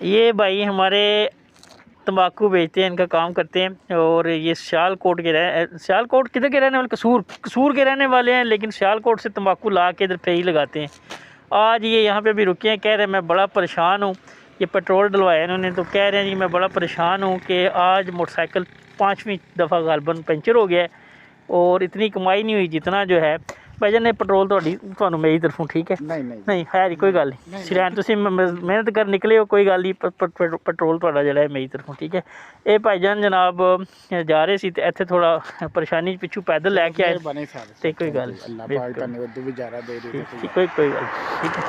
ये भाई हमारे तंबाकू बेचते हैं, इनका काम करते हैं। और ये सियालकोट सियालकोट किधर के रहने वाले, कसूर के रहने वाले हैं, लेकिन सियालकोट से तंबाकू ला के इधर फेरी लगाते हैं। आज ये यहाँ पे भी रुके हैं, कह रहे हैं मैं बड़ा परेशान हूँ। ये पेट्रोल डलवाया इन्होंने, तो कह रहे हैं जी मैं बड़ा परेशान हूँ कि आज मोटरसाइकिल 5वीं दफ़ा गालबन पंचर हो गया है और इतनी कमाई नहीं हुई जितना जो है। भाईजान ने पेट्रोल ਤੁਹਾਨੂੰ मेरी तरफों ठीक है? नहीं खैर कोई गल नहीं, सिरैन तुसीं मेहनत कर निकले हो, कोई गल नहीं। पेट्रोल ਤੁਹਾਡਾ ਜਿਹੜਾ है मेरी तरफों ठीक है। ये भाईजान जनाब जा रहे सी ते इत्थे थोड़ा परेशानी पिछू पैदल लैके आए ते कोई गल कोई गल ठीक है।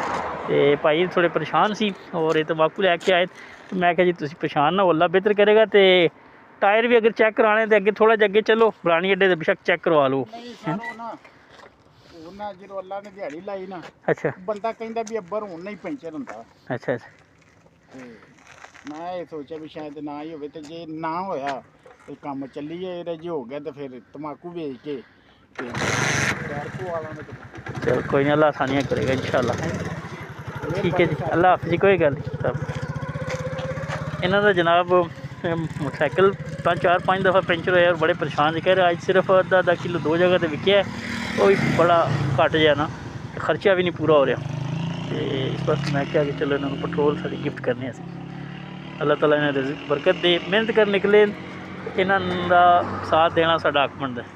ते भाई थोड़े परेशान सी और ये तंबाकू लैके आए, तो मैं कहा जी तुसीं परेशान ना हो, अल्लाह बेहतर करेगा। तो टायर भी अगर चेक कराने तो अगे थोड़ा जहा अगे चलो, बरानी अड्डे बेशक चेक करवा लो। ਜਦੋਂ ਅੱਲਾ ਨੇ ਦਿਹਾੜੀ ਲਾਈ ਨਾ, ਅੱਛਾ ਬੰਦਾ ਕਹਿੰਦਾ ਵੀ ਅੱਬਰ ਹੁਣ ਨਹੀਂ ਪੈਂਚਰ ਹੁੰਦਾ। ਅੱਛਾ ਅੱਛਾ। ਤੇ ਮੈਂ ਇਹ ਸੋਚਿਆ ਵੀ ਸ਼ਾਇਦ ਨਾ ਹੀ ਹੋਵੇ, ਤੇ ਜੇ ਨਾ ਹੋਇਆ ਤੇ ਕੰਮ ਚੱਲੀਏ, ਇਹਦਾ ਜੇ ਹੋ ਗਿਆ ਤੇ ਫਿਰ ਤਮਾਕੂ ਵੇਚ ਕੇ ਤੇ ਪੈਰ ਪਵਾ ਲਾਂਗੇ। ਚਲ ਕੋਈ ਨਹੀਂ, ਅੱਲਾ ਆਸਾਨੀਆਂ ਕਰੇਗਾ इंशाल्लाह। ठीक है जी, अल्लाह हाफिज़ जी, कोई गल नहीं। सब इन्हों का जनाब मोटरसाइकिल 4-5 दफ़ा पंचर होया और बड़े परेशान जी। कह रहे आज सिर्फ आधा किलो 2 जगह तो विकया है, वो भी बड़ा घट जाए ना, खर्चा भी नहीं पूरा हो रहा। तो इस वास्ते मैं क्या कि चलो इन्होंने पेट्रोल साड़ी गिफ्ट करने। अल्लाह ताला इन्हें रिज़्क़ बरकत दे, मेहनत कर निकले, इन्हों का साथ देना साडा हक बनदा है।